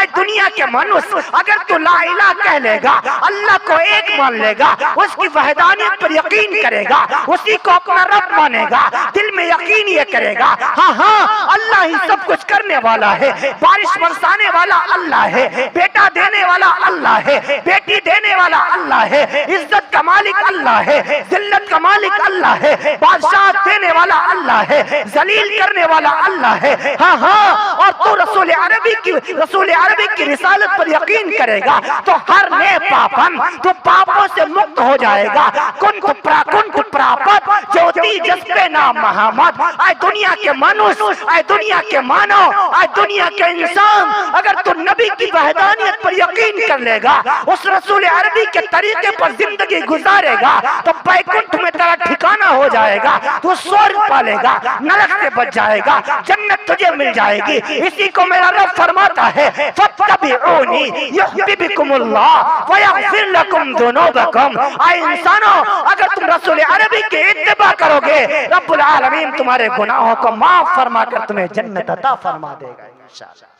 आज दुनिया के मनुष्य अगर तू ला इलाहा कह लेगा, अल्लाह को एक मान लेगा, उसकी वहदानियत पर यकीन करेगा, उसी को अपना रब मानेगा, दिल में यकीन ये करेगा हाँ हाँ अल्लाह ही सब कुछ करने वाला है, बारिश बरसाने वाला अल्लाह है, बेटा देने वाला अल्लाह है, बेटी देने वाला अल्लाह है, इज्जत का मालिक अल्लाह है, जिल्लत का मालिक अल्लाह है, बादशाह देने वाला अल्लाह है, जलील करने वाला अल्लाह है। हाँ हाँ और तू रसूल अरबी की रिसालत पर यकीन करेगा तो हर ने पापन तो पापों से मुक्त हो जाएगा। कुंतु प्रापत ज्योति जस्पे नाम मोहम्मद। आज दुनिया के मनुष्य, आज दुनिया के मानव, आज दुनिया के इंसान अगर तू नबी की वहदानियत पर यकीन कर लेगा, उस रसूल अरबी के तरीके पर जिंदगी गुजारेगा तो बैकुंठ में तेरा ठिकाना हो जाएगा, तू स्वर्ग पालेगा, नरक से बच जाएगा, जन्नत तुझे मिल जाएगी। इसी को मेरा रब फरमाता है फत्तबिऊनी युहब्बिकुमुल्लाह व यगफिर लकुम दुनूबकुम। आए इंसानों अगर तुम रसूल अरबी के इत्तिबा करोगे, रब्बुल आलमीन तुम्हारे गुनाहों को माफ फरमा कर तुम्हें जन्नत अता फरमा देगा इंशाअल्लाह।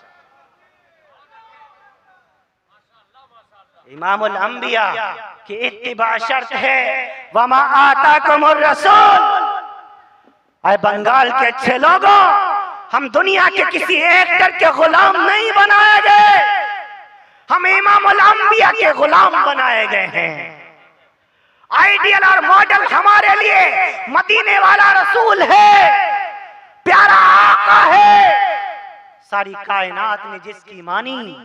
इमामुल अंबिया की इत्तिबा शर्त है, वमा आताकुमुर रसूल। आए बंगाल के अच्छे लोगों, हम दुनिया के किसी एक्टर के गुलाम नहीं बनाए गए, हम इमामुल अंबिया के गुलाम बनाए गए हैं। आइडियल और मॉडल हमारे लिए मदीने वाला रसूल है, प्यारा आका है। सारी कायनात ने जिसकी मानी,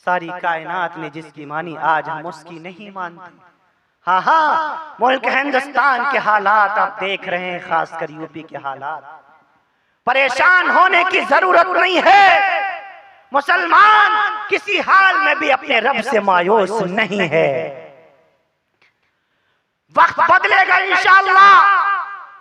सारी कायनात ने जिसकी मानी, आज हम उसकी नहीं मानते। हाँ हाँ मुल्क हिंदुस्तान के हालात आप देख रहे हैं, खासकर यूपी के हालात। परेशान होने की जरूरत नहीं है, मुसलमान किसी हाल में भी अपने रब से मायूस नहीं है। वक्त बदलेगा इंशाअल्लाह,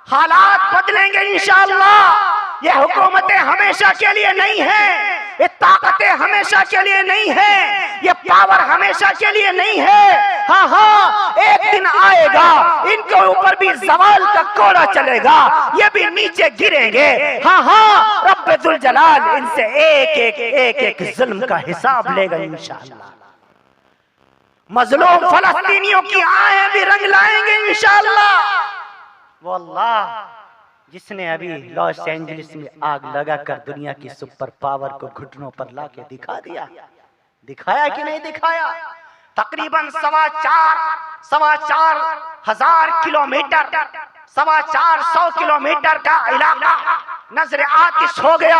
हालात बदलेंगे इंशाअल्लाह। ये हुकूमतें हमेशा के लिए नहीं है, ये ताकतें हमेशा के लिए नहीं है, ये पावर हमेशा के लिए नहीं है। हाँ हाँ एक दिन आएगा इनके ऊपर भी ज़वाल का कोड़ा चलेगा, ये भी नीचे गिरेंगे। हाँ हाँ रब्बुल जलाल इनसे एक जुल्म का हिसाब लेगा इंशाअल्लाह। मजलूम फलस्तीनियों की आंखें भी रंग लाएंगे इंशाअल्लाह। वल्लाह जिसने अभी लॉस एंजलिस में आग लगाकर दुनिया की सुपर पावर को घुटनों पर लाके दिखा दिया, दिखाया कि नहीं दिखाया? तकरीबन 4,4 हजार किलोमीटर, 4,400 किलोमीटर का इलाका नजरे आतिश हो गया,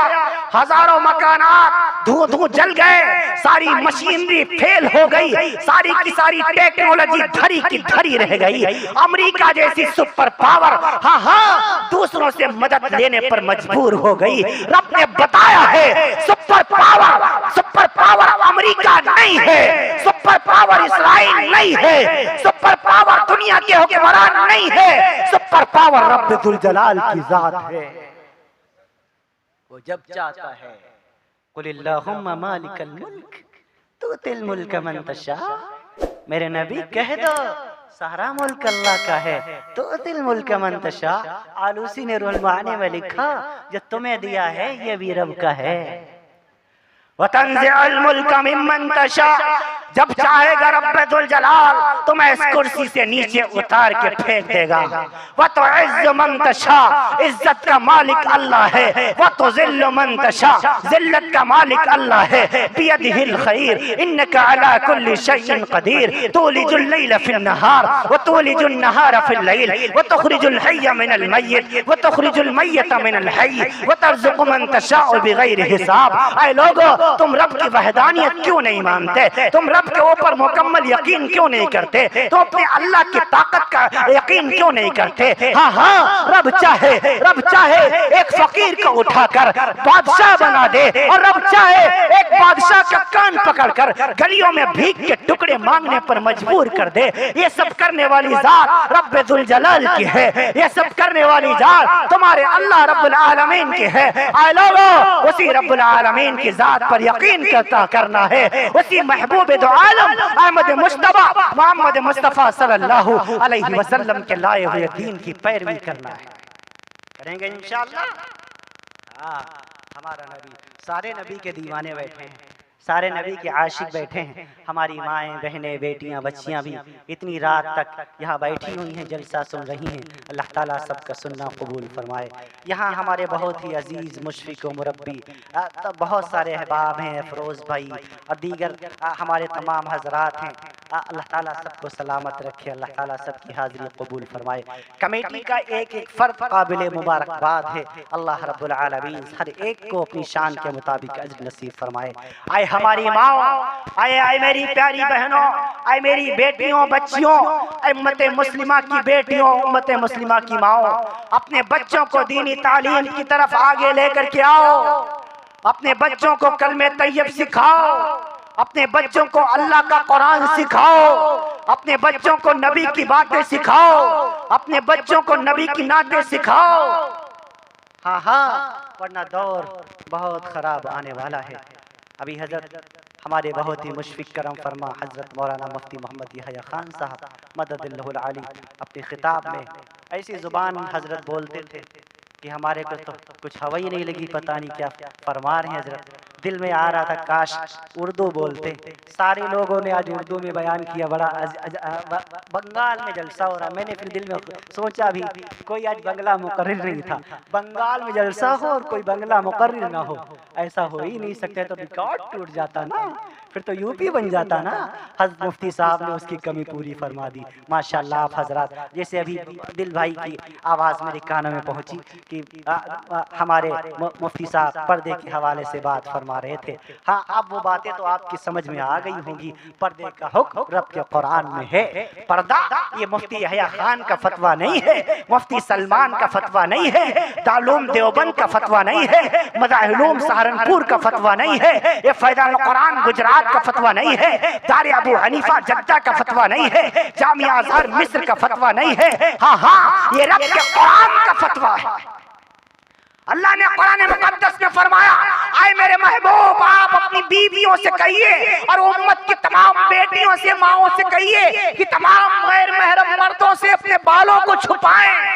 हजारों मकानात धुआं धुआं जल गए, सारी मशीनरी फेल हो गई, सारी की सारी टेक्नोलॉजी धरी की धरी रह गई। अमेरिका जैसी सुपर पावर हाँ हाँ दूसरों से मदद लेने पर मजबूर हो गई। रब ने बताया है सुपर पावर अमेरिका नहीं है, सुपर पावर इसराइल नहीं है, सुपर पावर दुनिया के हुक्मरान नहीं है, सुपर पावर रब्बुल जलाल की जात है। वो जब चाहता है कुलिल्लाहुम्मा मालिकल मुल्क तुतिल मुल्क मन तशा, मेरे नबी कह दो सारा मुल्क अल्लाह का है, तुतिल मुल्क मन तशा। आलूसी ने रुहुल मानी में लिखा जो तुम्हें दिया है ये भी रब का है। वतंज़िउल मुल्क मिम्मन तशा, जब चाहेगा रब्बुल जलाल तुम्हें इस कुर्सी से नीचे उतार के फेंक देगा। व तो इज़्ज़ु मन तशा, इज्जत का मालिक अल्लाह है। व तो ज़िल्लु मन तशा, जिल्लत का मालिक अल्लाह है। बियदिहिल खैर इन्नका अला कुल्ली शैइन कदीर, तुलिजुल लैल फिन नहार व तुलिजुन नहार फिल लैल व तुखरिजुल हय्य मिनल मय्यित व तुखरिजुल मय्यित मिनल हय्य व तर्ज़ुक़ु मन तशाउ बिगैरि हिसाब। ऐ लोगो तुम रब की वहदानियत क्यों नहीं मानते? तुम रब के ऊपर मुकम्मल यकीन क्यों नहीं करते? तो अपने अल्लाह की ताकत का यकीन क्यों नहीं करते? हाँ हाँ रब चाहे एक फकीर को उठाकर बादशाह बना दे, और रब चाहे एक बादशाह का कान पकड़कर गलियों में भीख के टुकड़े मांगने पर मजबूर कर दे। ये सब करने वाली जात रब्बुल जलाल की है, ये सब करने वाली जात तुम्हारे अल्लाह रब्बुल आलमीन की है। आए लोगों उसी रब्बुल आलमीन की जात पर यकीन करना है, उसी महबूब दो आलम अहमद मुस्तफा मोहम्मद मुस्तफा सल्लल्लाहु अलैहि वसल्लम के लाए हुए दीन की पैरवी करना है। करेंगे इंशाअल्लाह। हमारा नबी, सारे नबी के दीवाने बैठे हैं, सारे नबी के आशिक बैठे हैं, हमारी माएँ बहनें बेटियां बच्चियां भी इतनी रात तक यहाँ बैठी हुई हैं, जलसा सुन रही हैं। अल्लाह ताला सबका सुनना कबूल फरमाए। यहाँ हमारे बहुत ही अजीज़ मुशफ़िक़ व मुरब्बी बहुत सारे अहबाब हैं, अफरोज़ भाई और दीगर हमारे तमाम हजरात हैं। अल्लाह ताला सबको सलामत रखे, अल्लाह ताला सबकी हाज़िरी कबूल फरमाए। कमेटी का एक एक फ़र्द काबिल मुबारकबाद है। अल्लाह रब्बुल आलमीन हर एक को अपनी शान के मुताबिक अज्र नसीब फरमाए। आए हमारी माओ, आए मेरी प्यारी बहनों, आए मेरी बेटियों बच्चियों, उम्मत मुस्लिमा की बेटियों, उम्मत मुस्लिमा की माओ, अपने बच्चों को दीनी तालीम की तरफ आगे लेकर के आओ। अपने बच्चों को कलमे तैयब सिखाओ, अपने बच्चों को अल्लाह का कुरान सिखाओ, अपने बच्चों को नबी की बातें सिखाओ, अपने बच्चों को नबी की नातें सिखाओ। हाँ हाँ, वरना दौर बहुत ख़राब आने वाला है। अभी हजरत हमारे बहुत ही मुशफ़िक़ करम फरमा हजरत मौलाना मुफ्ती मोहम्मद यहया खान साहब मददुल्लाहुल आली अपने खिताब में ऐसी ज़ुबान हजरत बोलते थे कि हमारे को तो कुछ हवा ही नहीं लगी, पता नहीं क्या फरमा रहे हैं हजरत। दिल में आ रहा था काश उर्दू बोलते। सारे लोगों ने आज उर्दू में बयान किया, बड़ा बंगाल में जलसा हो रहा। मैंने फिर दिल में सोचा भी कोई आज बंगला मुकर्रिर नहीं था, बंगाल में जलसा हो और कोई बंगला मुकर्रिर ना हो, ऐसा हो ही नहीं सकता। तो रिकॉर्ड टूट जाता ना, फिर तो यूपी बन जाता ना। हज़रत मुफ्ती साहब ने उसकी कमी पूरी फरमा दी माशाल्लाह। आप हजरात जैसे अभी दिल भाई की आवाज़ मेरे कानों में पहुंची कि हमारे मुफ्ती साहब पर्दे के हवाले से बात फरमा रहे थे। हाँ, अब वो बातें तो आपकी समझ में आ गई होंगी। पर्दे का हुक्म रब के कुरान में है। पर्दा ये मुफ्ती यहया खान का फतवा नहीं है, मुफ्ती सलमान का फतवा नहीं है, दारूल देवबंद का फतवा नहीं है, मज़ाहिर सहारनपुर का फतवा नहीं है, ये फैज़ान कुरान गुजरात का फतवा नहीं है, दार अबू हनीफा जद्दा का फतवा नहीं है, जामिया अज़हर मिस्र का फतवा नहीं है। हाँ हाँ, ये रब के कुरान का फतवा है। अल्लाह ने कुरान मुकद्दस में फरमाया, आए मेरे महबूब आप अपनी बीवियों से कहिए और उम्मत की तमाम बेटियों से माओं से कहिए कि तमाम गैर महरम मर्दों से अपने बालों को छुपाएं,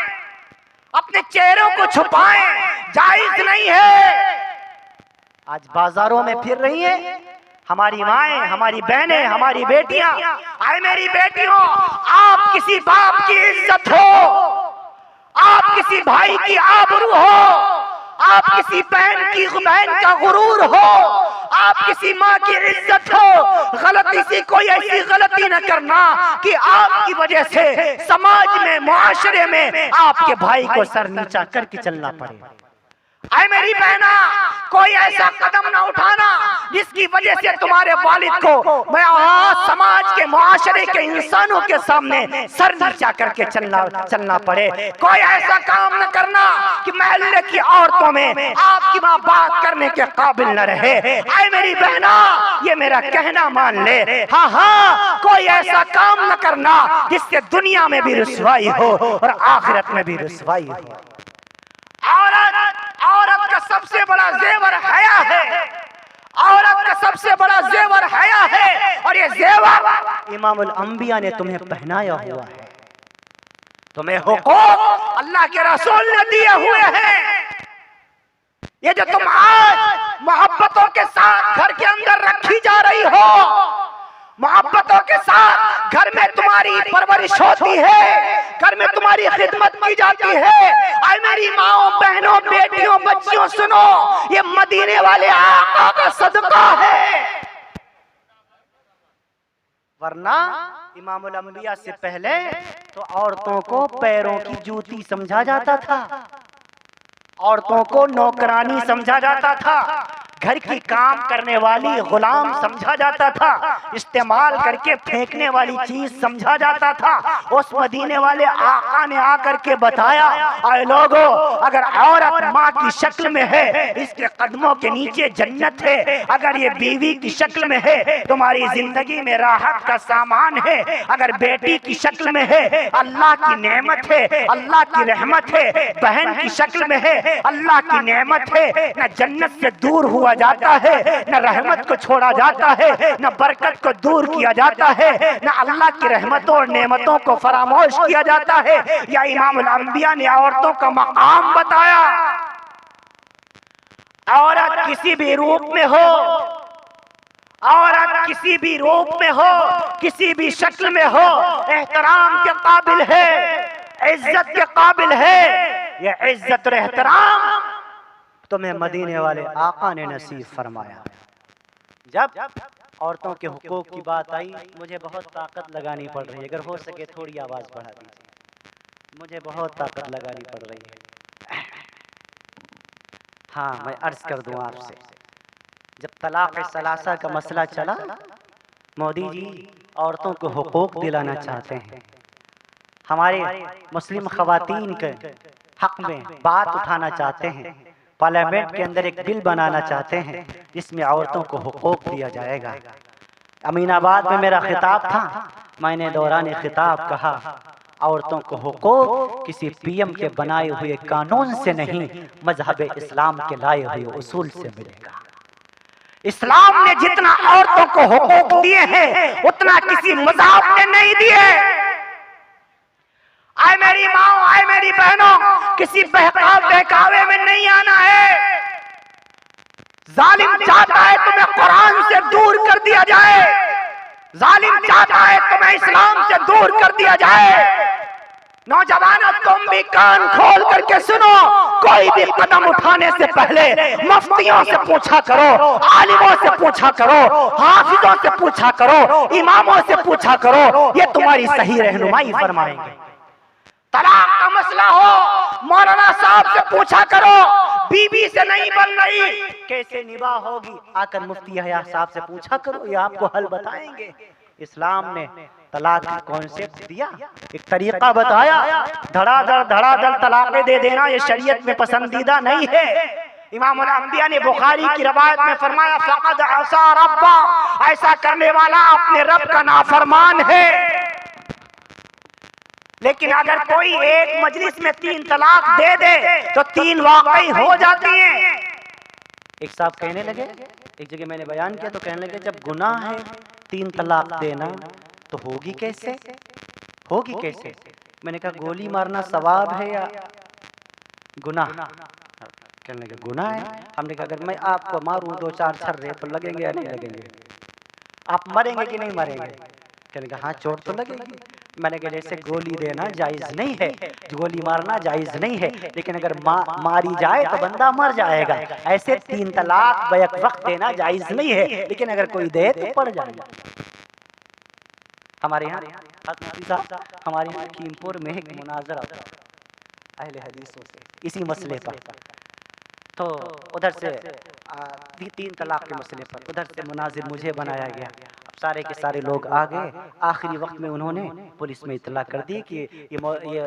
अपने चेहरों को छुपाएं, जायज नहीं है। आज बाजारों में फिर रही है हमारी माएँ, हमारी बहनें, हमारी बेटियां। आए मेरी बेटियों, आप किसी बाप की इज्जत हो, आप किसी भाई की आबरू हो, आप किसी बहन का गुरूर हो, आप किसी माँ की इज्जत हो। गलती से कोई ऐसी गलती न करना कि आपकी वजह से समाज में, मुआशरे में आपके भाई को सर नीचा करके चलना पड़े। आए मेरी बहना, कोई ऐसा कदम ना उठाना जिसकी वजह से तुम्हारे वालिद को मैं समाज के, मुआशरे के इंसानों के सामने सर नीचा करके चलना पड़े। कोई ऐसा काम न करना कि महल्ले की औरतों में आपकी माँ बात करने के काबिल न रहे। आए मेरी बहना, ये मेरा कहना मान ले। हाँ हाँ, कोई ऐसा काम न करना जिससे दुनिया में भी रुसवाई हो और आखिरत में भी रुसवाई हो। औरत का सबसे बड़ा जेवर हया है, औरत का सबसे बड़ा जेवर हया है, और ये जेवर इमामुल अंबिया ने तुम्हें पहनाया हुआ है। तुम्हें हुकूक अल्लाह के रसूल ने दिए हुए हैं। ये जो तुम आज मोहब्बतों के साथ घर के अंदर रखी जा रही हो, मोहब्बतों के साथ घर में तुम्हारी परवरिश होती है, घर में तुम्हारी खिदमत की जाती है। आए मेरी माओ, बहनों, बेटियों, बच्चियों, सुनो, ये मदीने वाले आका का सदका है। वरना इमामुल अंबिया से पहले तो औरतों को पैरों की जूती समझा जाता था, औरतों को नौकरानी समझा जाता था, घर की काम करने वाली गुलाम समझा जाता था, इस्तेमाल करके फेंकने वाली चीज समझा जाता था। उस मदीने वाले आका ने आकर के बताया, आए लोगों, अगर औरत माँ की शक्ल में है, इसके कदमों के नीचे जन्नत है। अगर ये बीवी की शक्ल में है, तुम्हारी जिंदगी में राहत का सामान है। अगर बेटी की शक्ल में है, अल्लाह की नेमत है, अल्लाह की रहमत है। बहन की शक्ल में है, अल्लाह की नेमत है। न जन्नत से दूर हुआ जाता है, न रहमत को छोड़ा जाता है, न बरकत को दूर किया जाता है, न अल्लाह की रहमतों और नेमतों को फरामोश किया जाता है। या इमामुल अंबिया ने औरतों का मकाम बताया। औरत किसी भी रूप में हो, औरत किसी भी रूप में हो, किसी भी शक्ल में हो, एहतराम के काबिल है, इज्जत के काबिल है। ये इज्जत और एहतराम तुम्हें मदीने वाले आका ने नसीब फरमाया। जब औरतों के हुकूक की बात आई, मुझे बहुत ताकत लगानी पड़ रही है, अगर हो सके थोड़ी आवाज़ बढ़ा दीजिए, मुझे बहुत ताकत लगानी पड़ रही है। हाँ, मैं अर्ज कर दूं आपसे, जब तलाक सलासा का मसला चला, मोदी जी औरतों को हुकूक दिलाना चाहते हैं, हमारे मुस्लिम खवातीन के हक में बात उठाना चाहते हैं, पार्लियामेंट के अंदर एक बिल बनाना चाहते हैं जिसमें औरतों को हुकूक दिया जाएगा। अमीनाबाद में मेरा खिताब था, मैंने दौरान खिताब कहा, औरतों को हुकूक किसी पीएम के बनाए हुए कानून से नहीं, मजहब इस्लाम के लाए हुए उसूल से मिलेगा। इस्लाम ने जितना औरतों को हुकूक दिए हैं उतना किसी मजहब ने नहीं दिए। आए मेरी माओ, आए मेरी बहनों, किसी बहकावे में नहीं आना है। जालिम चाहता है तुम्हें कुरान से दूर कर दिया जाए, जालिम चाहता है तुम्हें इस्लाम से दूर कर दिया जाए। नौजवानों, तुम भी कान खोल करके सुनो, कोई भी कदम उठाने से पहले मुफ्तियों से पूछा करो, आलिमों से पूछा करो, हाफिजों से पूछा करो, इमामों से पूछा करो, ये तुम्हारी सही रहनुमाई फरमाएंगे। तलाक का मसला हो, मौलाना साहब से पूछा करो, बीबी से नहीं बन रही, कैसे निभा होगी, आकर मुफ्ती हया साहब से पूछा करो, ये आपको हल बताएंगे। इस्लाम ने तलाक का कॉन्सेप्ट दिया, एक तरीका बताया, धड़ाधड़ तलाक़ें दे देना ये शरीयत में पसंदीदा नहीं है। इमाम अल-अंबिया ने बुखारी की रवायत में फरमाया, फ़क़द असा रब्बा, ऐसा करने वाला अपने रब का नाफरमान है। लेकिन अगर कोई एक मजलिस में 3 तलाक दे दे तो 3 वाकई हो जाती हैं। एक साहब कहने लगे, एक जगह मैंने बयान किया तो कहने लगे, जब गुनाह है 3 तलाक देना तो होगी कैसे, होगी कैसे? मैंने कहा गोली मारना सवाब है या गुनाह? कहने लगे गुनाह है। हमने कहा अगर मैं आपको मारूं 2-4 छर्रे तो लगेंगे या नहीं लगेंगे? आप मरेंगे कि नहीं मरेंगे? कहने लगा हाँ चोट तो लगेगी। मैंने कहा जैसे गोली देना जायज़ नहीं है, गोली मारना जायज़ नहीं है, लेकिन अगर मारी जाए तो बंदा मर जाएगा, ऐसे 3 तलाक बैक वक्त देना जायज़ नहीं है, लेकिन अगर कोई दे तो पड़ जाएगा। हमारे यहाँ हमारे यहाँ लखीमपुर में एक मुनाजरा अहले हदीसों से इसी मसले पर, तो उधर से 3 तलाक के मसले पर उधर से मुनाजिर मुझे बनाया गया। सारे के सारे लोग आ गए। आखिरी वक्त में उन्होंने पुलिस में इतला कर दी कि ये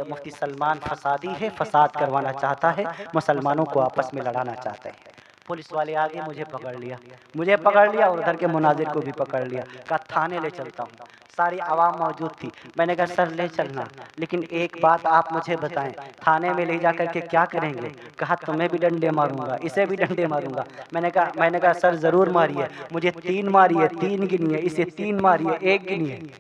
मुफ्ती सलमान फसादी है, फसाद करवाना चाहता है, मुसलमानों को आपस में लड़ाना चाहते हैं। पुलिस वाले आ गए, मुझे पकड़ लिया और उधर के मुनाजिर को भी पकड़ लिया। कहा थाने ले चलता हूँ। सारी आवाम मौजूद थी। मैंने कहा सर ले चलना, लेकिन एक बात आप मुझे बताएं, थाने में ले जाकर के क्या करेंगे? कहा तुम्हें भी डंडे मारूंगा, इसे भी डंडे मारूंगा। मैंने कहा सर जरूर मारिए, मुझे 3 मारिए, 3 गिनिए, इसे 3 मारिए, 1 गिनिए।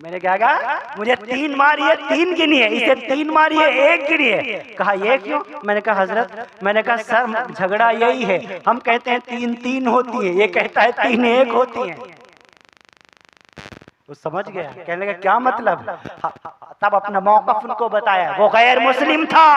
मैंने क्या कहा? मुझे 3 मारिए, 3 गिनिए, इसे 3 मारिए, 1 गिनिए। कहा ये क्यों? मैंने कहा हजरत, मैंने कहा सर झगड़ा यही है, हम कहते हैं 3-3 होती है, ये कहता है 3-1 होती है। वो समझ गया, कहने लगा क्या मतलब? तब अपना मौक़िफ़ उनको बताया। वो गैर मुस्लिम था,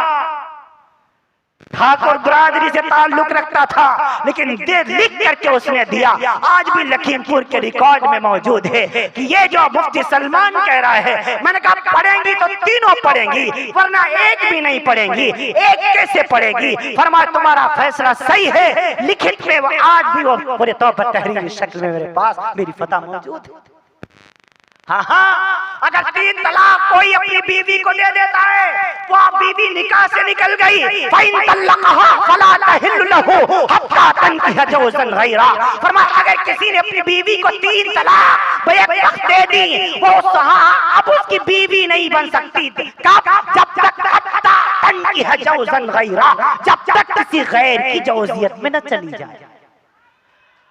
ठाकुर बिरादरी से ताल्लुक रखता था, लेकिन लिख करके उसने दिया। आज भी लखीमपुर के रिकॉर्ड में मौजूद है कि ये जो मुफ्ती सलमान कह रहा है, मैंने कहा पढ़ेंगी तो तीनों पढ़ेंगी, वरना एक भी नहीं पढ़ेंगी। एक कैसे पढ़ेगी? फरमाया तुम्हारा फैसला सही है, लिखित में वो आज भी वो पूरे तौर पर तहरीरी शक्ल में मेरे पास मेरी फतह मौजूद है। हाँ, अगर 3 तलाक कोई अपनी बीवी को दे देता है, वो बीवी निकाह से निकल गई, फ़इन तल्लक़हा फ़ला तहिल्लु लहू हत्ता तनकिह ज़ौजन गैरा। फरमाया अगर किसी ने अपनी बीवी को 3 तलाक बैक वक्त दे दी, वो अब उसकी बीवी नहीं बन सकती। कब? जब तक हत्ता तनकिह ज़ौजन गैरा, जब तक किसी गैर की जौजियत में न चली जाए।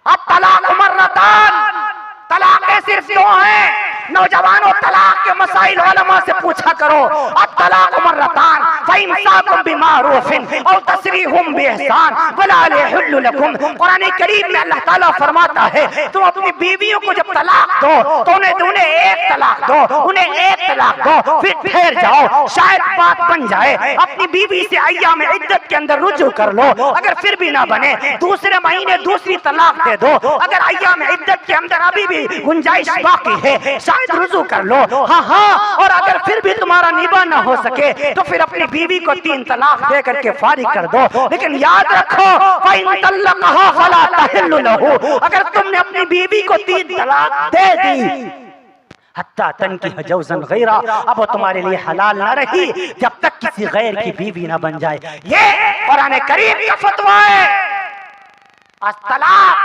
अब तलाक मर्रतान, तलाक़ें सिर्फ 2 हैं। नौजवानों, तलाक के मसाइल उलमा से पूछा करो। अत-तलाक़ मर्रतान फ़इम्साकुम बिमारूफ़िन औ तस्रीहुम बिइहसान वला यहिल्लु लकुम। कुरान करीम में अल्लाह ताला फरमाता है, तुम अपनी बीवियों को जब तलाक दो तो उन्हें एक तलाक दो, उन्हें एक तलाक दो, फिर ठहर जाओ, शायद बात बन जाए। अपनी बीवी से अय्याम इद्दत के अंदर रुजू कर लो, अगर फिर भी ना बने दूसरे महीने दूसरी तलाक दे दो। अगर अय्याम इद्दत के अंदर अभी भी गुंजाइश बाकी है, शायद रुजू कर लो। हाँ, और अगर फिर भी तुम्हारा निभा ना हो सके तो फिर अपनी बीवी को 3 तलाक दे करके फारिग कर दो। लेकिन याद रखो, फ़इन तल्लक़हा फ़ला तहिल्लु लहू, अगर तुमने अपनी बीवी को 3 तलाक दे दी, हत्ता तनकिह ज़ौजन गैरा, अब वो तुम्हारे लिए हलाल ना रही जब तक किसी गैर की बीवी ना बन जाए। ये कुरान करीम का फतवा है। तलाक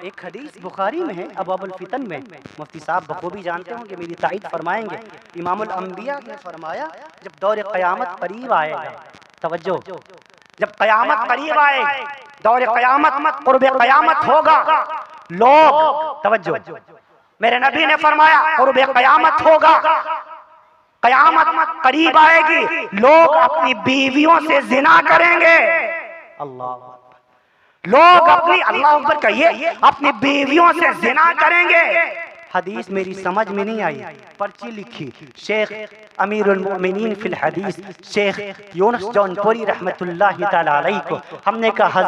एक हदीस बुखारी में है, अबवाबुल फितन में, मुफ्ती साहब बखूबी जानते होंगे, मेरी ताईद फरमाएंगे। इमामुल अंबिया ने फरमाया, जब दौर क़यामत करीब आएगा, तवज्जो, जब क़यामत करीब आएगी, दौर क़यामत, क़ुर्ब क़यामत होगा, लोग, तवज्जो, मेरे नबी ने फरमाया क़ुर्ब क़यामत होगा, क़यामत करीब आएगी, लोग अपनी बीवियों से जिना करेंगे। अल्लाह, लोग अपनी, अल्लाह अकबर कहिए, अपनी बीवियों से जिना करेंगे। हदीस मेरी समझ में नहीं आई, पर्ची लिखी शेख अमीरुल मोमिनीन फिल हदीस शेख यूनुस जौनपुरी रहमतुल्लाहि ताला अलैहि को हमने कहा,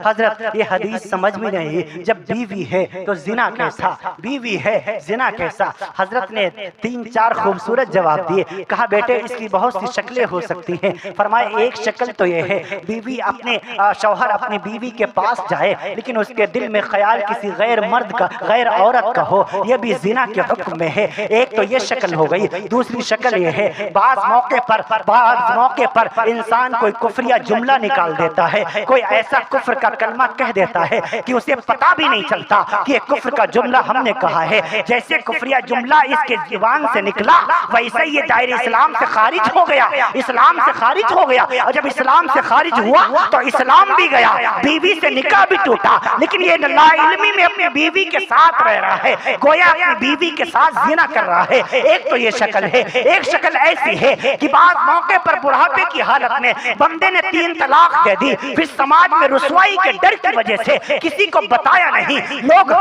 हजरत ये हदीस समझ में नहीं, जब बीवी है तो जिना कैसा, बीवी है जिना कैसा। हजरत ने 3-4 खूबसूरत जवाब दिए। कहा, बेटे इसकी बहुत सी शक्लें हो सकती हैं। फरमाया, एक शक्ल तो ये है, बीवी अपने शौहर अपनी बीवी के पास जाए लेकिन उसके दिल में ख्याल किसी गैर मर्द का, गैर औरत का हो, यह भी जिना के हुक्म में है। एक तो ये शक्ल हो गई। दूसरी शक्ल ये है, बाज मौके पर इंसान कोई कुफरिया जुमला निकाल देता है, कोई ऐसा कुफ्र का कलमा कह देता है कि उसे पता भी नहीं चलता कि ये कुफ्र का जुमला हमने कहा है। जैसे कुफरिया जुमला इसके जुबान से निकला, वैसे ये दायरे इस्लाम से खारिज हो गया, इस्लाम से खारिज हो गया। और जब इस्लाम से खारिज हुआ तो इस्लाम भी गया, बीवी से निकाह भी टूटा। लेकिन ये लाइल्मी में अपनी बीवी के साथ रह रहा है, गोया अपनी बीवी के साथ जिना कर रहा है। एक तो ये शक्ल है। एक शक्ल ऐसी है कि बाद मौके पर बुढ़ापे की हालत में बंदे ने 3 तलाक दे दी, फिर समाज में रुसवाई के डर की वजह से किसी को बताया नहीं, लोग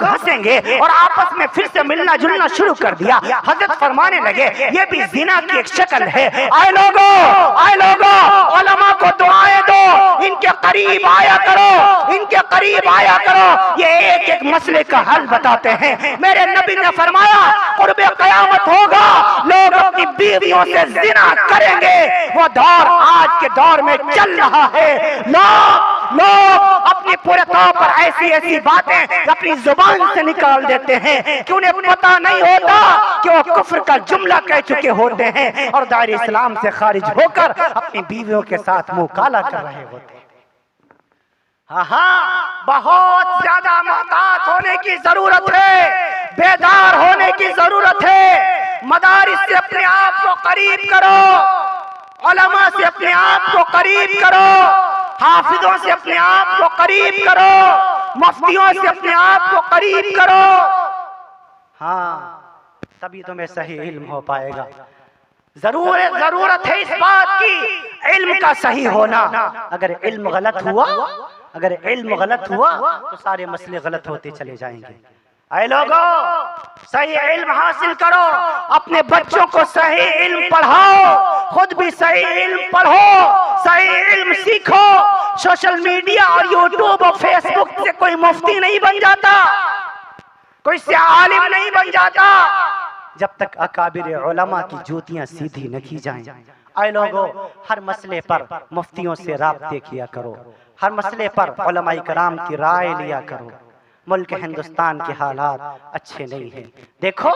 हंसेंगे और आपस में फिर से मिलना जुलना शुरू कर दिया। हजरत फरमाने लगे, ये भी जिना की एक शक्ल है। आए लोगों, उलमा को दुआएं दो, इनके करीब आया करो, इनके करीब आया करो, ये एक एक मसले का हल बताते हैं। मेरे नबी ने फरमाया, क़ुर्ब क़यामत होगा, लोग अपनी बीवियों से जिना करेंगे। वो दौर आज के दौर में चल रहा है। लोग अपने पूरे तौर पर ऐसी बातें अपनी जुबान से निकाल देते हैं कि उन्हें पता नहीं होता कि वो कुफ्र का जुमला कह चुके होते हैं और दायरे इस्लाम से खारिज होकर अपनी बीवियों के साथ मुंह काला कर रहे होते हैं। हाँ, बहुत ज्यादा मोहतात होने की जरूरत है, बेदार होने की जरूरत है। मदारिस से अपने आप को करीब करो, उलमा से अपने आप को करीब करो, हाफिजों से अपने आप को करीब करो, मुफ्तियों से अपने आप को करीब करो। हाँ, तभी तुम्हें सही इल्म हो पाएगा। जरूरत है इस बात की, इल्म का सही होना। अगर इल्म गलत हुआ तो सारे मसले गलत होते चले जाएंगे। ऐ लोगों, सही इल्म हासिल करो, अपने बच्चों को सही इल्म पढ़ाओ, खुद भी सही इल्म पढ़ो, सही इल्म सीखो। सोशल मीडिया और यूट्यूब और फेसबुक से कोई मुफ्ती नहीं बन जाता, कोई से आलिम नहीं बन जाता जब तक अकाबिर उलमा की जूतियां सीधी न की जाएं। आए लोगों, हर मसले पर मुफ्तियों से राब्ते किया करो, हर मसले पर उलमाए कराम की राय लिया करो। मुल्क हिंदुस्तान के हालात अच्छे नहीं हैं। देखो,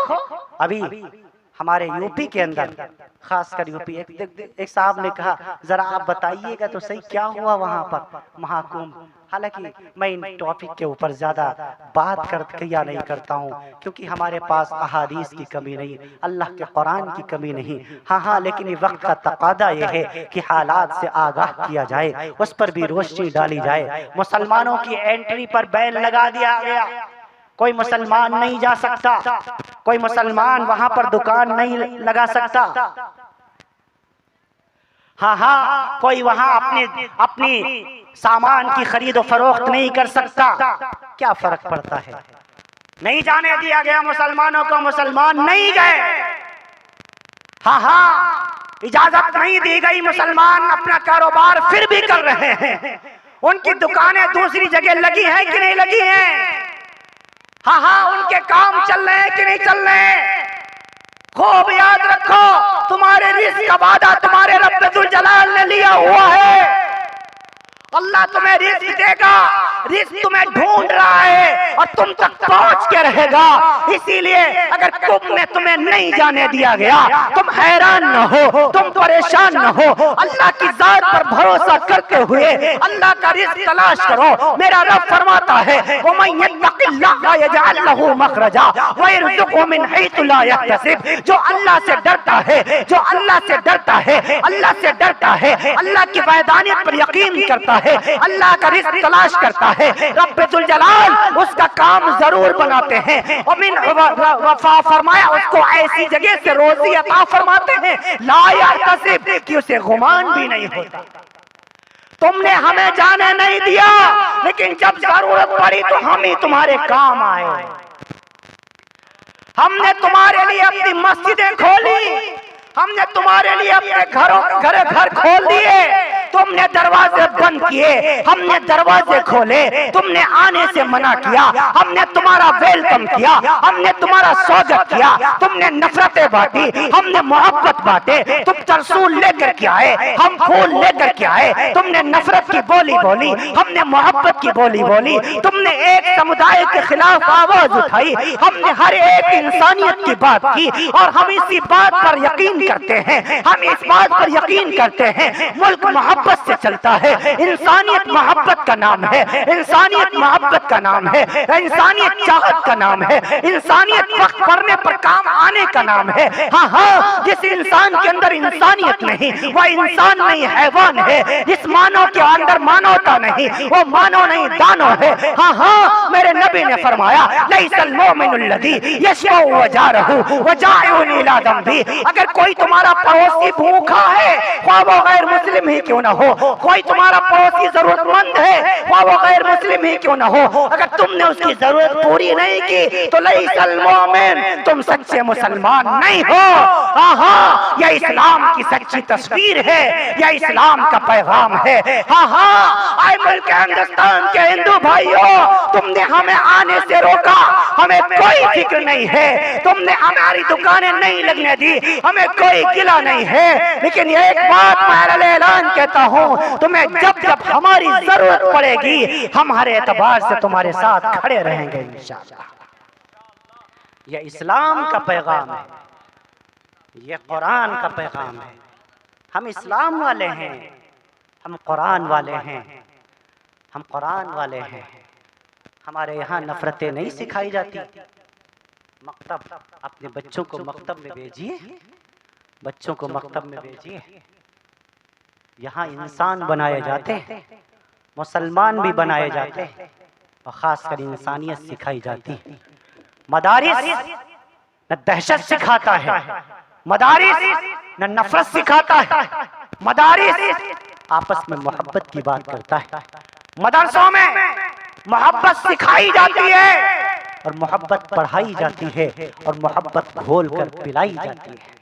अभी हमारे यूपी के अंदर, खासकर यूपी, एक साहब ने कहा, जरा आप बताइएगा तो सही क्या हुआ वहां पर महाकुंभ। हालांकि मैं इन टॉपिक के ऊपर ज्यादा बात किया नहीं करता हूँ, क्योंकि हमारे पास अहादीस की कमी नहीं, अल्लाह के कुरान की कमी नहीं। हाँ, लेकिन वक्त का तकादा यह है कि हालात से आगाह किया जाए, उस पर भी रोशनी डाली जाए। मुसलमानों की एंट्री पर बैन लगा दिया गया, कोई मुसलमान नहीं जा सकता। कोई मुसलमान वहां पर दुकान नहीं लगा सकता। हाँ हाँ, कोई वहां अपनी सामान की खरीद और फरोख्त नहीं कर सकता। क्या फर्क पड़ता है? नहीं जाने दिया गया मुसलमानों को, मुसलमान नहीं गए। हाँ हाँ, इजाजत नहीं दी गई, मुसलमान अपना कारोबार फिर भी कर रहे हैं। उनकी दुकानें दूसरी जगह लगी हैं कि नहीं लगी हैं? हाँ हाँ, उनके काम चल रहे हैं कि नहीं चल रहे हैं? खूब याद रखो, तुम्हारे रिज़्क़ का वादा तुम्हारे रब जुल जलाल ने लिया हुआ है। अल्लाह तुम्हें रिज़्क़ देगा, रिज़्क़ तुम्हें ढूंढ रहा है और तुम तक पहुंच के रहेगा। इसीलिए अगर कुंभ में तुम्हें नहीं जाने दिया गया, तुम हैरान न हो, तुम परेशान न हो। अल्लाह की जात पर भरोसा करते हुए अल्लाह का रिज़्क़ तलाश करो। मेरा रब फरमाता है, वमन यत्तक़िल्लाह यजअल लहू मखरजा व यरज़ुक़हु मिन हैथु ला यहतसिब। जो अल्लाह से डरता है, जो अल्लाह से डरता है, अल्लाह से डरता है, अल्लाह की वहदानियत पर यकीन करता है, अल्लाह का रिज़्क़ तलाश करता है, रब जुल जलाल उसका काम जरूर बनाते हैं। और मिन वफा फरमाया, उसको ऐसी जगह से रोजी अता फरमाते हैं ला यहतसिब, कि उसे गुमान भी नहीं होता। तुमने हमें जाने नहीं दिया, लेकिन जब जरूरत पड़ी तो हम ही तुम्हारे काम आए। हमने तुम्हारे लिए अपनी मस्जिदें खोली, हमने तुम्हारे लिए अपने घर खोल दिए। तुमने दरवाजे बंद किए, हमने दरवाजे खोले। तुमने आने से मना किया, हमने तुम्हारा वेलकम किया, हमने तुम्हारा स्वागत किया। तुमने नफरतें बांटी, हमने मोहब्बत बांटे। तुम तरसूल लेकर के आए, हम फूल लेकर के आए। तुमने नफरत की बोली बोली, हमने मोहब्बत की बोली बोली। तुमने एक समुदाय के खिलाफ आवाज उठाई, हमने हर एक इंसानियत की बात की। और हम इसी बात पर यकीन करते हैं, हम इस बात पर यकीन करते हैं, मुल्क मोहब्बत से चलता है। इंसानियत मोहब्बत का नाम है, इंसानियत मोहब्बत का नाम है, इंसानियत चाहत का नाम है, इंसानियत वक्त पड़ने पर काम आने का नाम है। हाँ हाँ, जिस इंसान के अंदर इंसानियत नहीं, वह इंसान नहीं, हैवान है। जिस मानव के अंदर मानवता नहीं, वो मानव नहीं, दानव है। हाँ हाँ, मेरे नबी ने फरमाया, लैसल मोमिनुल लज़ी यशबअु व जारहु व जाइउन इला दम्बी। अगर कोई तुम्हारा पड़ोसी भूखा है, वो गैर मुस्लिम ही क्यों ना हो, कोई तुम्हारा पड़ोसी जरूरतमंद है, वो गैर मुस्लिम ही क्यों ना हो, अगर तुमने उसकी जरूरत पूरी नहीं की तो लैसल मोमिन, तुम सच्चे मुसलमान नहीं हो। हाँ हाँ, यह इस्लाम की सच्ची तस्वीर है, यह इस्लाम का पैगाम है। हाँ हाँ, आए मुल्क हिंदुस्तान के हिंदू भाइयों, तुमने हमें आने से रोका, हमें कोई फिक्र नहीं है। तुमने हमारी दुकानें नहीं लगने दी, हमें कोई गिला नहीं है। लेकिन एक बात मैं ऐलान कहता हूँ, तुम्हें जब जब हमारी जरूरत पड़ेगी, हमारे एतबार से तुम्हारे साथ खड़े रहेंगे इंशाअल्लाह। यह इस्लाम का पैगाम है, यह कुरान का पैगाम है। हम इस्लाम वाले हैं, हम कुरान वाले हैं, हम कुरान वाले हैं। हमारे यहाँ नफरतें नहीं सिखाई जाती। मकतब, अपने बच्चों को मकतब में भेजिए, बच्चों को मकतब में भेजिए। यहाँ इंसान बनाए जाते हैं, मुसलमान भी बनाए जाते हैं, और खासकर इंसानियत सिखाई जाती है। मदारिस न दहशत सिखाता है, मदारिस न नफरत सिखाता है, मदारिस आपस में मोहब्बत की बात करता है। मदरसों में मोहब्बत सिखाई जाती है और मोहब्बत पढ़ाई जाती है और मोहब्बत घोल कर पिलाई जाती है।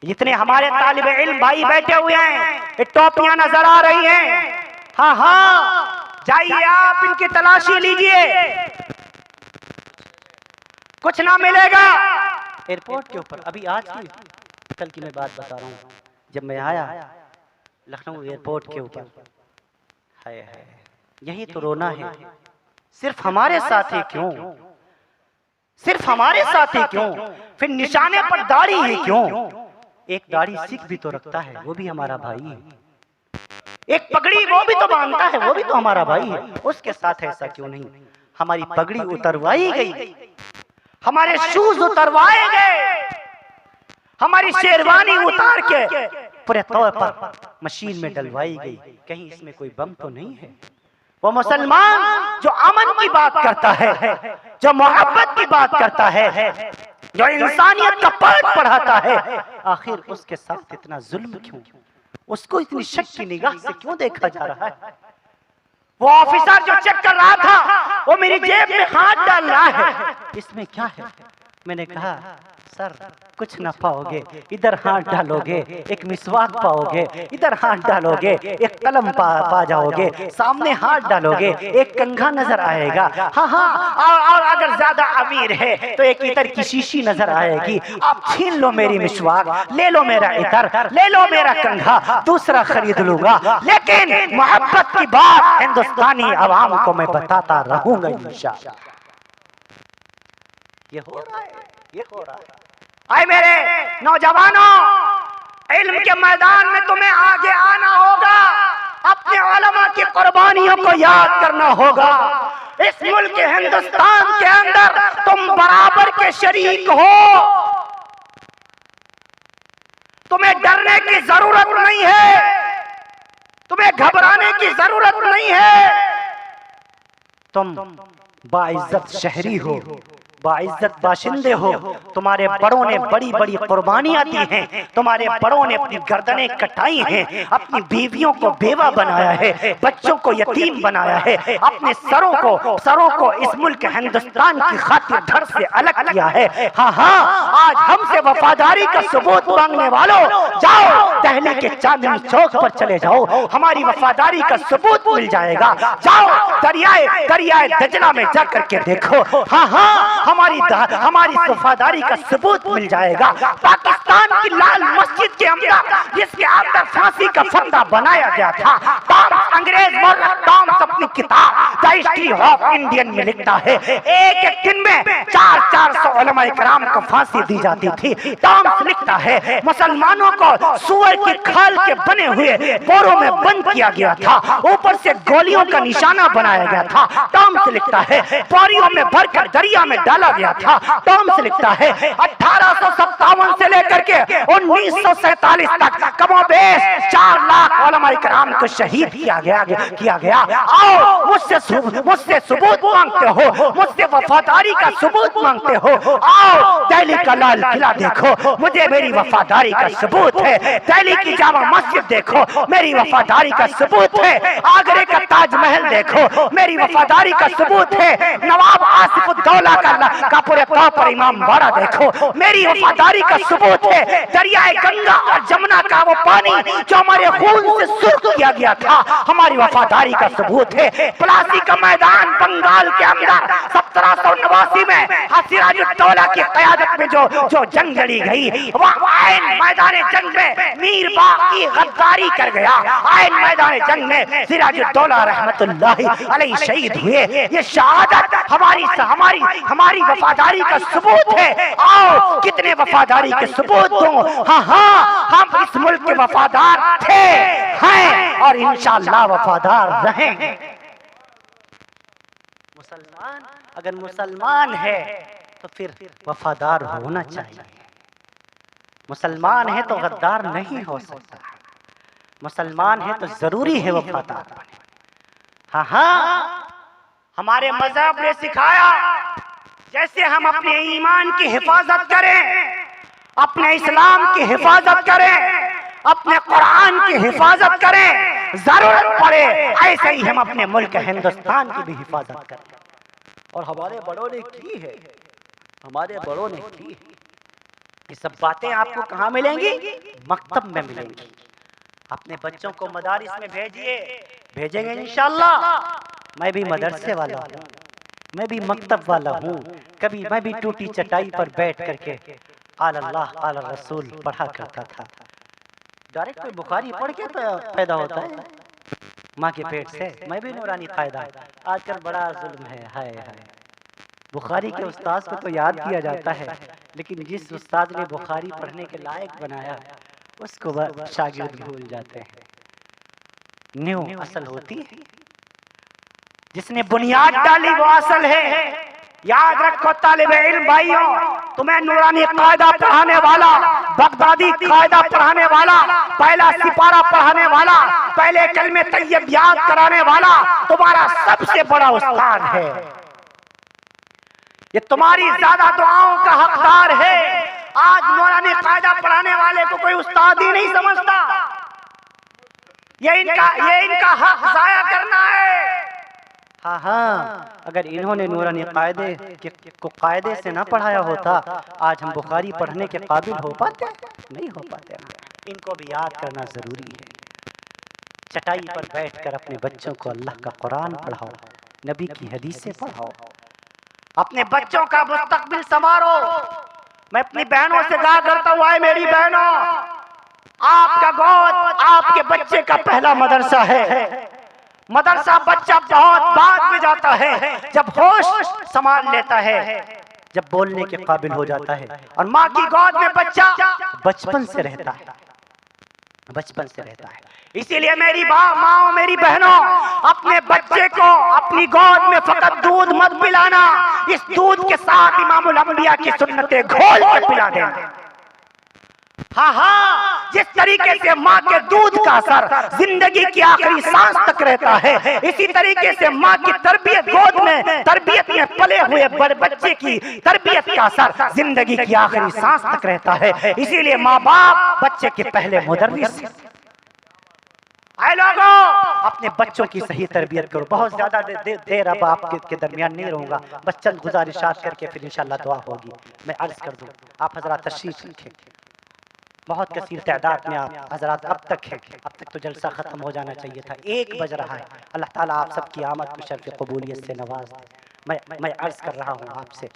जितने हमारे तालिब इल्म भाई बैठे हुए हैं, ये टोपियां नजर आ रही हैं। हाँ हाँ, जाइए आप इनकी तलाशी लीजिए, कुछ ना मिलेगा। एयरपोर्ट के ऊपर अभी आज की कल की मैं बात बता रहा हूँ, जब मैं आया लखनऊ एयरपोर्ट के ऊपर, है यही तो रोना है। सिर्फ हमारे साथ ही क्यों, सिर्फ हमारे साथ ही क्यों, फिर निशाने पर दाढ़ी ही क्यों। एक दाढ़ी सिख भी तो रखता है, वो भी हमारा भाई है। एक पगड़ी वो भी तो बांधता है, वो भी तो हमारा भाई है। उसके साथ ऐसा क्यों नहीं। हमारी पगड़ी उतरवाई गई, हमारे शूज उतरवाए गए, हमारी शेरवानी उतार के पूरे तौर पर मशीन में डलवाई गई। कहीं इसमें कोई बम तो नहीं है। वो मुसलमान जो अमन की बात करता है, जो मोहब्बत की बात करता है, जो इंसानियत का पाठ पढ़ाता है, आखिर उसके साथ इतना जुल्म क्यों? उसको इतनी शक की निगाह से क्यों देखा जा रहा है? वो ऑफिसर जो चेक कर रहा था वो मेरी जेब में हाथ डाल रहा है। इसमें क्या है? मैंने कहा सर कुछ ना पाओगे, इधर हाथ डालोगे एक मिसवाक पाओगे, इधर हाथ डालोगे एक कलम पा जाओगे, सामने हाथ डालोगे एक कंघा नजर आएगा। हाँ हाँ, और अगर ज्यादा अमीर है तो एक इतर की शीशी नजर आएगी। आप छीन लो मेरी मिसवाक, ले लो मेरा इतर, ले लो मेरा कंघा, दूसरा खरीद लूंगा, लेकिन मोहब्बत की बात हिंदुस्तानी अवाम को मैं बताता रहूंगा इंशाअल्लाह। ये हो रहा है, ये हो रहा है। आए मेरे नौजवानों, इल्म के मैदान में तुम्हें आगे आना होगा, अपने उलमा की कुर्बानियों को याद करना होगा। इस मुल्क हिंदुस्तान के अंदर तुम बराबर के शरीक हो, तुम्हें डरने की जरूरत नहीं है, तुम्हें घबराने की जरूरत नहीं है। तुम बाइज्जत शहरी हो, बाइज्जत बाशिंदे हो। तुम्हारे बड़ों ने बड़ी बड़ी कुर्बानियां दी हैं, तुम्हारे बड़ों ने अपनी गर्दनें कटाई हैं, अपनी बीवियों को बेवा बनाया है, बच्चों को यतीम बनाया है, अपने सरों को इस मुल्क हिंदुस्तान की खातिर धड़ से अलग किया है। हाँ हाँ, आज हमसे वफादारी का सबूत मांगने वालों, जाओ दिल्ली के चांदनी चौक पर चले जाओ, हमारी वफादारी का सबूत मिल जाएगा। जाओ दरियाए दजला में जा करके देखो, हाँ हाँ, हमारी वफादारी का सबूत मिल जाएगा। पाकिस्तान की लाल मस्जिद के अंदर जिसके अंदर फांसी का फंदा बनाया गया था, अंग्रेज मौलाना टॉम्स अपनी किताब द हिस्ट्री ऑफ इंडियन में लिखता है, एक दिन में 400 उलमाए किराम को फांसी दी जाती थी। टॉम्स लिखता है मुसलमानों को सूअर की खाल के बने हुए बोरों में बंद किया गया था, ऊपर से गोलियों का निशाना बनाया गया था। टॉम्स लिखता है बोरियों में भरकर दरिया में डाला गया था। टॉम्स लिखता है 1857 से लेकर के 1947 तक कमोबेश 4 लाख उलमाए किराम को शहीद किया गया। आओ मुझसे सबूत मांगते हो, मुझसे वफादारी का सबूत मांगते हो, आओ दिल्ली का लाल किला देखो, मुझे मेरी वफादारी का सबूत है। दिल्ली की जामा मस्जिद देखो, मेरी वफादारी का सबूत है। आगरे का ताजमहल देखो, मेरी वफादारी का सबूत है। नवाब आसिफुद्दौला का पूरे तौर पर इमाम बाड़ा देखो, मेरी वफादारी का सबूत है। दरियाए गंगा और जमुना का वो पानी जो हमारे खून से सुर्ख किया गया था, हमारी वफादारी का सबूत है। प्लासी का मैदान बंगाल के अंदर 1789 में सिराजुद्दौला की क़यादत में जो जंग लड़ी गई, वहाँ मैदान जंग में मीर बाकी गद्दारी कर गया। आयन मैदान जंग में सिराजुद्दौला रहमतुल्लाहि अलैहि शहीद हुए। ये शहादत हमारी वफादारी का सबूत है। आओ कितने वफादारी के सबूत दो। हाँ हाँ, हम इस मुल्क के वफादार थे, हैं और इंशाअल्लाह वफादार रहेंगे। मुसलमान अगर मुसलमान है तो फिर वफादार होना चाहिए। मुसलमान है तो गद्दार नहीं हो सकता। मुसलमान है तो जरूरी है वफादार बने। हाँ हाँ, हमारे मजहब ने सिखाया जैसे हम अपने ईमान की हिफाजत करें, अपने इस्लाम की हिफाजत करें, अपने कुरान की हिफाजत करें, जरूरत पड़े ऐसे ही हम अपने मुल्क हिंदुस्तान की भी हिफाजत करें। और हमारे बड़ों ने की है, हमारे बड़ों ने की है। ये सब बातें आपको कहाँ मिलेंगी? मकतब में मिलेंगी। अपने बच्चों को मदारिस में भेजेंगे इंशाअल्लाह। मैं भी मदरसे वाला हूँ, मैं भी मकतब वाला हूँ। कभी मैं भी टूटी चटाई पर बैठ करके आल अल्लाह आल रसूल पढ़ा करता था। डायरेक्ट कोई बुखारी पढ़ के तो पैदा होता है माँ के पेट से। मैं भी नूरानी फायदा। आजकल बड़ा जुल्म है, हाय हाय। बुखारी के उस्ताद को तो याद किया जाता है, लेकिन जिस उस्ताद ने बुखारी पढ़ने के लायक बनाया उसको शागिर्द भूल जाते हैं। न्यू असल होती है, जिसने बुनियाद डाली वो असल है। याद रखो तालिबे इल्म भाइयों, तुम्हें नूरानी कायदा पढ़ाने वाला, बगदादी कायदा पढ़ाने वाला, पहला सिपारा पढ़ाने वाला, पहले कलमे तैयब याद कराने वाला तुम्हारा सबसे बड़ा उस्ताद है। ये तुम्हारी ज्यादा दुआओं का हकदार है। आज मौलाना कायदा पढ़ाने वाले को कोई उस्ताद ही नहीं समझता। ये इनका हक जाया करना है। हाँ, अगर इन्होंने नूरानी कायदे को कायदे से ना पढ़ाया होता, आज हम बुखारी पढ़ने के काबिल हो पाते? नहीं हो पाते ना। इनको भी याद करना ज़रूरी है। चटाई पर बैठकर अपने बच्चों को अल्लाह का कुरान पढ़ाओ, नबी की हदीसें पढ़ाओ, अपने बच्चों का मुस्तकबिल संवारो। मैं अपनी बहनों से कहा करता हूँ, आए मेरी बहनों, आपका गोद आपके बच्चे का पहला मदरसा है। मदरसा बच्चा बहुत बाद में जाता है, जब होश संभाल लेता है, जब बोलने के काबिल हो जाता है। और माँ की गोद में बच्चा बचपन से रहता है, बचपन से रहता है। इसीलिए मेरी माँ, मेरी बहनों, अपने बच्चे को अपनी गोद में फकत दूध मत पिलाना, इस दूध के साथ इमामुल अंबिया की सुन्नतें घोल के पिला देना। हाँ, जिस तरीके से माँ के दूध का असर जिंदगी की आखिरी सांस तक रहता है, इसी तरीके से माँ की तरबियत, गोद में तरबियत में पले हुए बच्चे की तरबियत का असर जिंदगी की आखिरी सांस तक रहता है। इसीलिए माँ बाप बच्चे के पहले मुदर्रिस। आए लोगों, अपने बच्चों की सही तरबियत करो। बहुत ज्यादा देर अब आपके दरमियान नहीं रहूंगा, बस चंद गुजारिशात करके फिर इंशाल्लाह दुआ होगी। मैं अर्ज कर दूं, आप हजरात तशरीफ रखें। बहुत कसीर तादाद में आप हजरात अब तक है, अब तक तो जलसा ख़त्म हो जाना चाहिए था। 1 बज रहा है। अल्लाह ताला आप सबकी आमद को शर्फ़ कबूलियत से नवाज दे। मैं अर्ज कर रहा हूँ आपसे,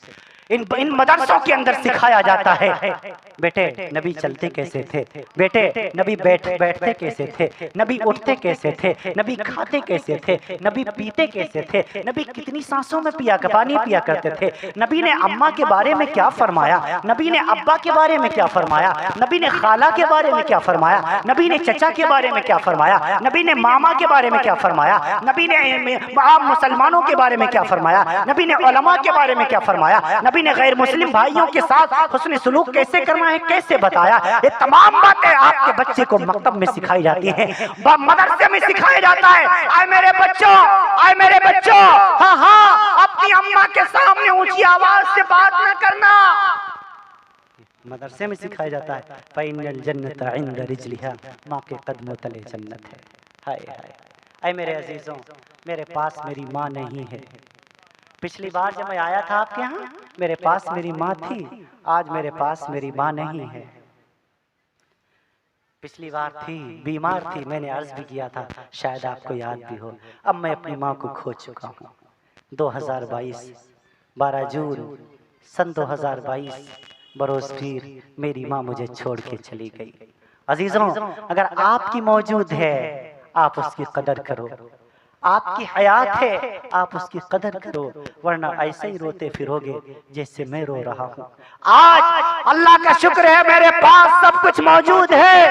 इन मदरसों के अंदर सिखाया जाता है, बेटे नबी चलते कैसे थे, बेटे नबी बैठते कैसे थे, नबी उठते कैसे थे, नबी खाते कैसे थे, नबी पीते कैसे थे, नबी कितनी सांसों में पानी पिया करते थे, नबी ने अम्मा के बारे में क्या फरमाया, नबी ने अब्बा के बारे में क्या फरमाया, नबी ने खाला के बारे में क्या फरमाया, नबी ने चचा के बारे में क्या फरमाया, नबी ने मामा के बारे में क्या फरमाया, नबी ने आम मुसलमानों के बारे में क्या फरमाया, नबी ने उलमा के बारे में क्या फरमाया, नबी ने गैर मुस्लिम भाइयों के साथ हुस्न सुलूक कैसे करना है कैसे बताया। ये तमाम बातें आपके बच्चे को मकतब में सिखाई जाती हैं, मदरसे में सिखाया जाता है। आए मेरे बच्चों, आए मेरे बच्चों, हाँ, अपनी अम्मा के सामने ऊंची आवाज से बात न करना। मदरसे में सिखाया जाता है, फ़इन्नल जन्नत इंद रिजलिहा, माँ के कदमों तले जन्नत है। हाय हाय, ऐ मेरे अजीजों, मेरे पास मेरी माँ नहीं है। पिछली बार जब मैं आया था आपके यहाँ, मेरे पास मेरी माँ थी, आज मेरे पास मेरी माँ नहीं है। पिछली बार थी, बीमार थी, मैंने अर्ज भी किया था, शायद आपको याद भी हो। अब मैं अपनी माँ को खो चुका हूँ। 2022 12 जून सन 2022 बरोज पीर मेरी माँ मुझे छोड़ के चली गई। अजीजों, अगर आपकी मौजूद है आप उसकी कदर करो, आपकी हयात है आप उसकी कदर करो, वरना ऐसे ही रोते फिरोगे जैसे मैं रो रहा हूँ। आज अल्लाह का शुक्र है, मेरे पास सब कुछ मौजूद है।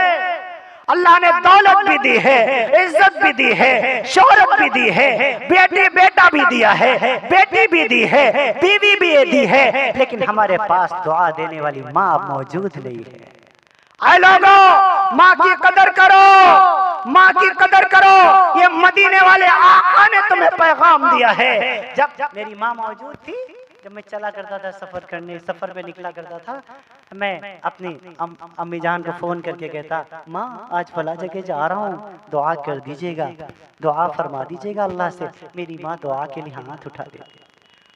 अल्लाह ने दौलत भी दी है, इज्जत भी दी है, शोहरत भी दी है, बेटी बेटा भी दिया है, बेटी भी दी है, बीवी भी दी है, लेकिन हमारे पास दुआ देने वाली माँ मौजूद नहीं है। आए लोगों, माँ की कदर करो, माँ की कदर करो। ये मदीने वाले आका ने तुम्हें पैगाम दिया है। जब मेरी माँ मौजूद थी, जब मैं चला करता था सफर करने, सफर पे निकला करता था, मैं अपनी अम्मी जान को फोन करके कहता, माँ आज फला जगह जा रहा हूँ, दुआ कर दीजिएगा, दुआ फरमा दीजिएगा अल्लाह से। मेरी माँ दुआ के लिए हाथ उठा देती।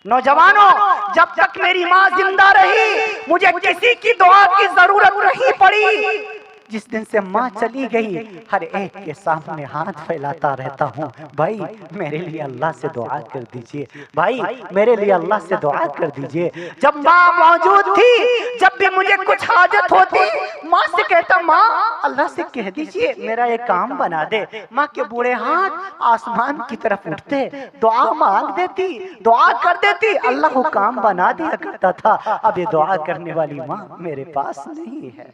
नौजवानों, जब तक मेरी माँ जिंदा रही, मुझे किसी की दुआ की जरूरत नहीं पड़ी। जिस दिन से माँ चली गई, हर एक के सामने हाथ फैलाता रहता हूँ, भाई मेरे लिए अल्लाह से दुआ कर दीजिए, भाई मेरे लिए अल्लाह से दुआ कर दीजिए। जब माँ मौजूद थी, जब भी मुझे कुछ हाजत होती, माँ से कहता, माँ अल्लाह से कह दीजिए मेरा एक काम बना दे। माँ के बूढ़े हाथ आसमान की तरफ उठते, दुआ मांग देती, दुआ कर देती, अल्लाह को काम बना दिया करता था। अब ये दुआ करने वाली माँ मेरे पास नहीं है।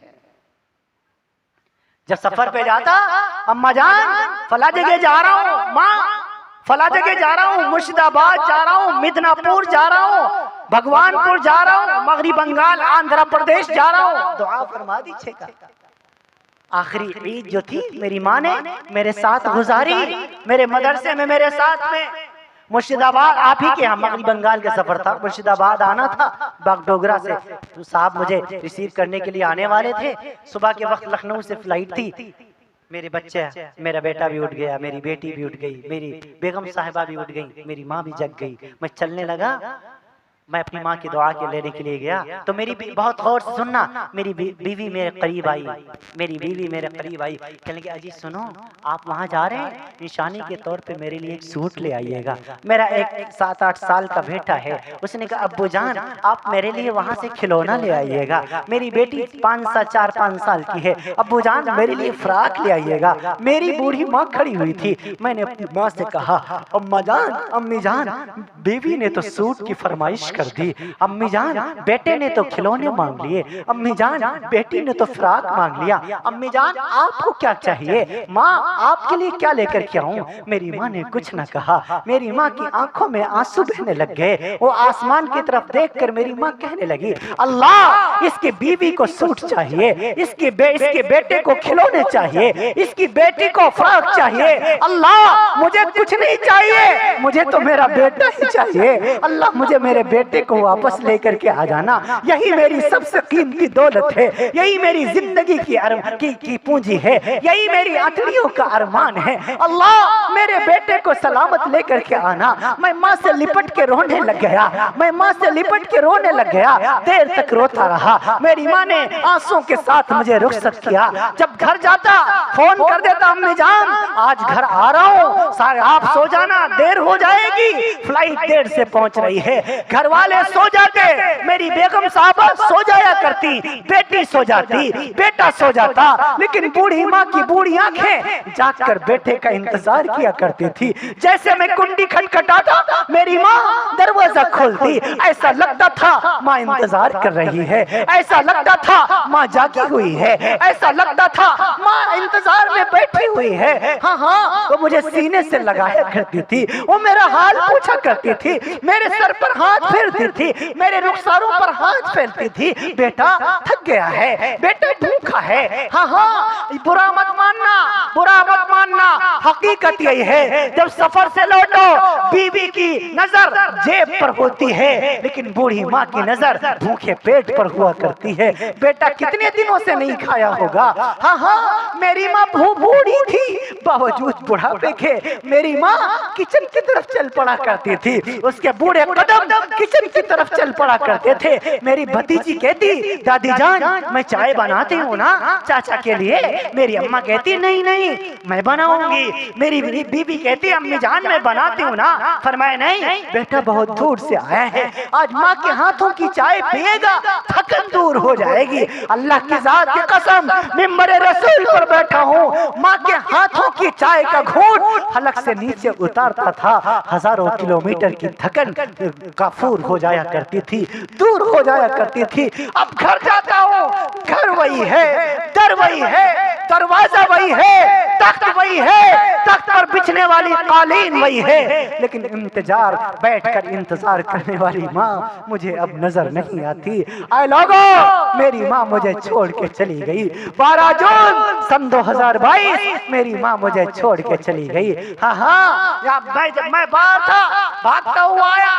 जब सफर पे जाता, अम्मा जान फला जगह जा रहा हूँ, माँ फला जगह जा रहा हूँ, मुर्शिदाबाद जा रहा हूँ, मिदनापुर जा रहा हूँ, भगवानपुर जा रहा हूँ, मगरी बंगाल आंध्र प्रदेश जा रहा हूँ, दुआ फरमा दीजिएगा। आखिरी ईद जो थी मेरी माँ ने मेरे साथ गुजारी, मेरे मदरसे में मेरे साथ में मुर्शिदाबाद आप ही के यहाँ मगरबी बंगाल का सफर था, मुर्शिदाबाद आना था, बागडोगरा से तो साहब मुझे रिसीव करने के लिए आने वाले थे। सुबह के वक्त लखनऊ से फ्लाइट थी। मेरे बच्चे, मेरा बेटा भी उठ गया, मेरी बेटी भी उठ गई, मेरी बेगम साहिबा भी उठ गई, मेरी माँ भी जग गई। मैं चलने लगा, मैं अपनी माँ की दुआ के लेने के लिए गया तो मेरी बहुत गौर से सुनना, मेरी बीवी मेरे करीब आई, मेरी बीवी मेरे करीब आई, कहने लगी अजी सुनो आप वहाँ जा रहे हैं, निशानी के तौर पे मेरे लिए एक सूट ले आइएगा। मेरा एक 7-8 साल का बेटा है, उसने कहा अब्बू जान आप मेरे लिए वहाँ से खिलौना ले आइएगा। मेरी बेटी 4-5 साल की है, अब्बू जान मेरे लिए फ्राक ले आइएगा। मेरी बूढ़ी माँ खड़ी हुई थी, मैंने अपनी माँ से कहा अम्मा जान, अम्मी जान, बीवी ने तो सूट की फरमाइश कर दी, अम्मी जान बेटे ने तो खिलौने मांग लिए, अम्मी जान बेटी ने तो फ्राक मांग लिया, अम्मी जान आपको क्या चाहिए, माँ आपके लिए क्या लेकर के आऊं। मेरी माँ ने कुछ न कहा, मेरी माँ की आंखों में आंसू बहने लग गए। वो आसमान की तरफ देखकर मेरी माँ कहने लगी अल्लाह इसकी बीवी को सूट चाहिए, इसके बेटे को खिलौने चाहिए, इसकी बेटी को फ्राक चाहिए। अल्लाह मुझे कुछ नहीं चाहिए, मुझे तो मेरा बेटा ही चाहिए। अल्लाह मुझे मेरे बेटे को वापस लेकर के आ जाना, यही मेरी सबसे कीमती दौलत है, यही मेरी जिंदगी की पूंजी है, यही मेरी अटलियों का अरमान है। अल्लाह मेरे बेटे को सलामत लेकर के आना। मैं माँ से लिपट के रोने लग गया, मैं माँ से लिपट के रोने लग गया, देर तक रोता रहा। मेरी माँ ने आंसुओं के साथ मुझे रुखसत किया। जब घर जाता फोन कर देता अम्मी जान आज घर आ रहा हूँ, सारे आप सो जाना, देर हो जाएगी, फ्लाइट देर से पहुंच रही है। घर वाले सो जाते, मेरी बेगम साहबा सो जाया करती, बेटी सो जाती, बेटा सो जाता, लेकिन बूढ़ी माँ की बूढ़ी आंखें जागकर बेटे का इंतजार किया करती थी। जैसे मैं कुंडी खटखटाता मेरी माँ दरवाजा खोलती, ऐसा लगता था माँ इंतजार कर रही है, ऐसा लगता था माँ जागी हुई है, ऐसा लगता था माँ इंतजार में बैठी हुई है। हाँ हाँ वो मुझे सीने से लगाया करती थी, वो मेरा हाल पूछा करती थी, मेरे सर पर हाथ फेरती थी, मेरे रुखसारों पर हाथ फेरती थी। बेटा थक गया है, बेटा भूखा है। हाँ हाँ बुरा मत मानना, बुरा मत मानना, हकीकत यही है जब सफर से लौटो बीवी की नजर जेब पर होती है, लेकिन बूढ़ी माँ की नजर भूखे पेट पर हुआ करती है। बेटा कितने दिनों से नहीं खाया होगा। हाँ हाँ मेरी माँ बूढ़ी थी, बावजूद बुढ़ापे के मेरी माँ किचन की तरफ चल पड़ा करती थी, उसके बूढ़े कदम किचन की तरफ चल पड़ा करते थे। मेरी भतीजी कहती दादी जान मैं चाय बनाती हूँ ना चाचा के लिए, मेरी अम्मा कहती नहीं नहीं मैं बनाऊंगी, मेरी बीबी कहती अम्मी जान मैं बनाती हूँ ना, फरमाए नहीं बेटा बहुत दूर से आया है, आज माँ के हाथों की चाय पिएगा थकन दूर हो जाएगी। अल्लाह की जात की कसम मिंबर रसूल पर बैठा हूँ, माँ के हाथों की चाय का घूंट हलक से नीचे उतारता था, हजारों किलोमीटर की थकन काफूर हो जाया करती थी, दूर हो जाया करती थी। अब घर जाता हूँ, घर वही है, दर वही है, दरवाजा वही है, तख्त वही है, तख्त पर बिछने वाली कालीन वही है, लेकिन इंतजार बैठकर इंतजार करने वाली माँ मुझे अब नजर नहीं आती। आए लोगों मेरी माँ मुझे छोड़ के चली गई, 12 जून सन 2022 मेरी माँ मुझे छोड़ के चली गई। हाँ हाँ जब मैं बाहर था भागता हुआ आया,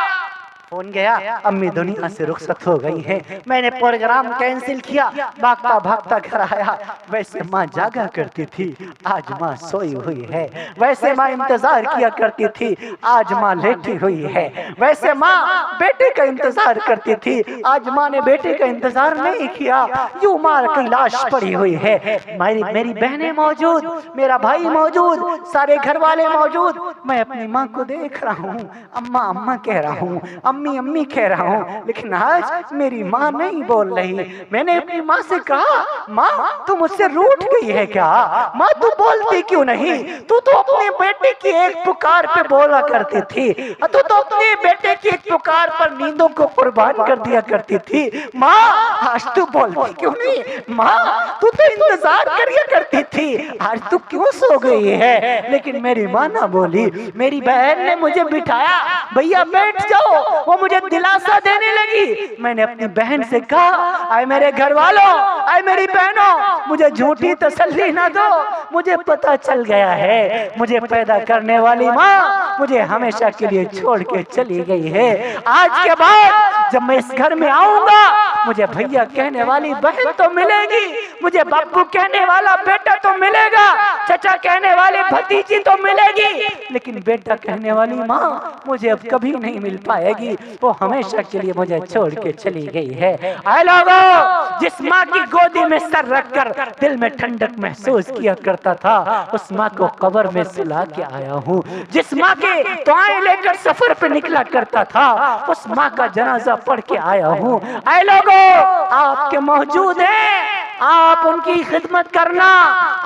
फोन गया अम्मी दुनिया से रुखसत हो गई हैं, मैंने प्रोग्राम कैंसिल किया, भागता भागता घर आया। वैसे माँ जागा करती थी, आज माँ सोई हुई है, वैसे माँ इंतजार किया करती थी, आज माँ लेटी हुई है, वैसे माँ बेटे का इंतजार करती थी, आज माँ ने बेटे का इंतजार नहीं किया, यूं माँ की लाश पड़ी हुई है। मेरी बहनें मौजूद, मेरा भाई मौजूद, सारे घर वाले मौजूद, मैं अपनी माँ को देख रहा हूँ, अम्मा अम्मा कह रहा हूँ, अम्मी अम्मी कह रहा हूँ, लेकिन आज मेरी माँ नहीं बोल रही। मैंने अपनी माँ से कहा माँ तू मुझसे रूठ गई है क्या, माँ तू बोलती क्यों नहीं, तू तो अपने बेटे की एक पुकार पे बोला करती थी, तू तो अपने बेटे की एक पुकार पर नींदों को कुर्बान कर दिया करती थी। माँ आज तू बोलती क्यों नहीं, माँ तू तो इंतजार करिया करती थी, आज तू क्यों सो गई है। लेकिन मेरी माँ ना बोली, मेरी बहन ने मुझे बिठाया, भैया बैठ जाओ, वो मुझे दिलासा देने लगी। मैंने अपनी बहन से कहा, आए मेरे घर वालों, आए मेरी बहनों, मुझे झूठी तसल्ली ना दो, मुझे पता चल गया है मुझे पैदा करने वाली माँ मुझे हमेशा के लिए छोड़ के चली गई है। आज के बाद जब मैं इस घर में आऊंगा मुझे भैया कहने वाली बहन तो मिलेगी, मुझे बापू कहने वाला बेटा तो मिलेगा, चचा कहने वाली भतीजी तो मिलेगी, लेकिन बेटा कहने वाली माँ मुझे अब कभी नहीं मिल पाएगी। वो हमेशा के लिए मुझे छोड़ के चली गई है। आए लोगों, जिस माँ की गोदी में सर रखकर दिल में ठंडक महसूस किया करता था, उस माँ को कब्र में सुला के आया हूँ। जिस माँ के दुआएं लेकर सफर पे निकला करता था, उस माँ का जनाजा पढ़ के आया हूँ। आए लोगों, आपके मौजूद हैं, आप उनकी खिदमत करना,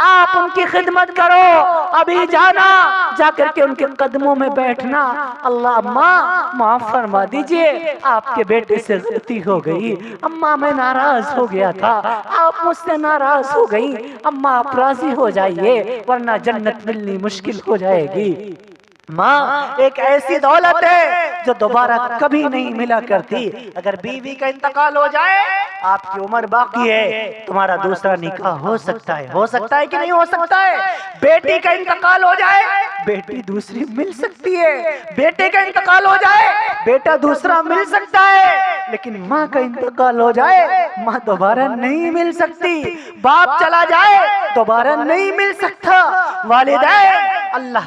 आप उनकी खिदमत करो। अभी जाना, जाकर के उनके कदमों में बैठना। अल्लाह माँ माफ फरमा दीजिए, आपके बेटे से गलती हो गई, अम्मा मैं नाराज हो गया था, आप मुझसे नाराज हो गई, अम्मा आप राजी हो जाइए वरना जन्नत मिलनी मुश्किल हो जाएगी। माँ एक ऐसी दौलत है जो दोबारा कभी नहीं मिला करती। अगर बीवी का इंतकाल हो जाए, आपकी उम्र बाकी है, तुम्हारा दूसरा निकाह हो सकता है कि नहीं हो सकता है। बेटी का इंतकाल हो जाए, बेटी दूसरी मिल सकती है, बेटे का इंतकाल हो जाए, बेटा दूसरा मिल सकता है, लेकिन माँ का इंतकाल हो जाए, माँ दोबारा नहीं मिल सकती। बाप चला जाए, दोबारा नहीं मिल सकता। वालिदैन अल्लाह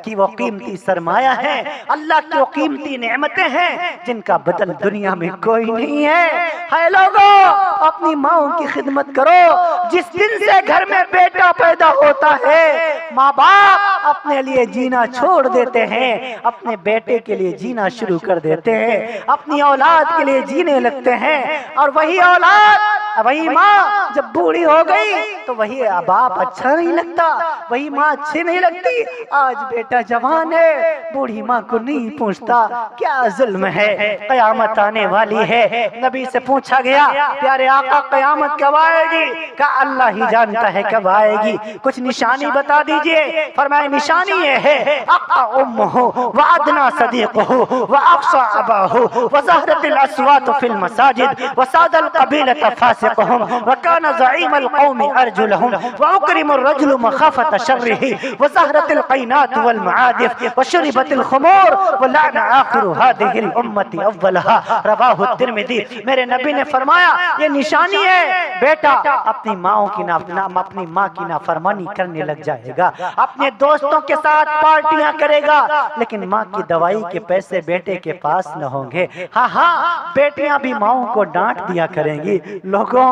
की वो कीमती सरमाया है, अल्लाह की वो कीमती नेमतें हैं जिनका बदल दुनिया में कोई नहीं है। हाय लोगों, अपनी माओ की खिदमत करो। जिस दिन से घर में बेटा पैदा होता है, माँ बाप अपने लिए जीना छोड़ देते हैं, अपने बेटे के लिए जीना शुरू कर देते हैं, अपनी औलाद के लिए जीने लगते हैं। और वही औलाद, वही माँ जब बूढ़ी हो गई तो वही बाप अच्छा नहीं लगता, वही माँ अच्छी नहीं लगती। आज बेटा जवान है, बूढ़ी माँ को नहीं पूछता, क्या जुल्म है। कयामत आने वाली है, नबी से पूछा गया, प्यारे आका कयामत कब आएगी? क्या अल्लाह ही जानता है कब आएगी, कुछ निशानी बता दीजिए। फरमाए निशानी ये है, अक्का उम्मुहु व अदना सदीकुहु व अक्सा अबाहु व ज़हरतिल अस्वात फिल मसाजिद व सादल क़बीलत फासिक़ुहुम व काना ज़ईमल क़ौमि अर्जुलहुम व उकरिमुर रजुलु मख़ाफ़त शर्रिही व ज़हरतिल क़ैनात वल मआदिफ व शुरिबतिल ख़ुमूर व लअन आखिरु हादिहिल उम्मति अव्वलहा। रवाहु तिर्मिज़ी। मेरे नबी ने फरमाया ये निशानी है, बेटा अपनी माओ की अपनी माँ की नाफरमानी करने लग जाएगा, अपने दोस्तों के साथ पार्टियां करेगा, लेकिन माँ की दवाई के पैसे बेटे के पास न होंगे। हाँ, बेटियां भी माओ को डांट दिया करेंगी। लोगों,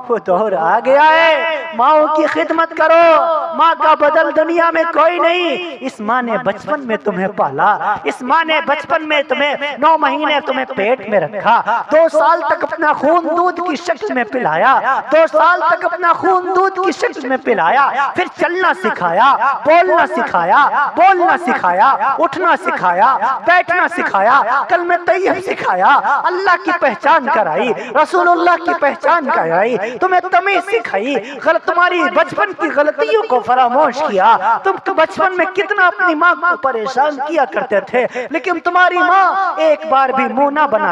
वो दौर आ गया है, माओ की खिदमत करो। माँ का बदल दुनिया में कोई नहीं। इस माँ ने बचपन में तुम्हें पाला, इस माँ ने बचपन में तुम्हें 9 महीने तुम्हें पेट में रखा, 2 साल तक अपना खून दूध की शक्ल में पिलाया, 2 साल तक अपना खून दूध की शक्ल में पिलाया, फिर चलना सिखाया, बोलना सिखाया, उठना सिखाया, बैठना सिखाया, कलमे तैयब सिखाया, अल्लाह की पहचान कराई, रसूलुल्लाह की पहचान कराई, तुम्हें तमीज़ सिखाई, तुम्हारी बचपन की गलतियों को फरामोश किया। तुम बचपन में कितना अपनी माँ को परेशान किया करते थे, लेकिन तुम्हारी माँ एक बार भी मुंह ना बना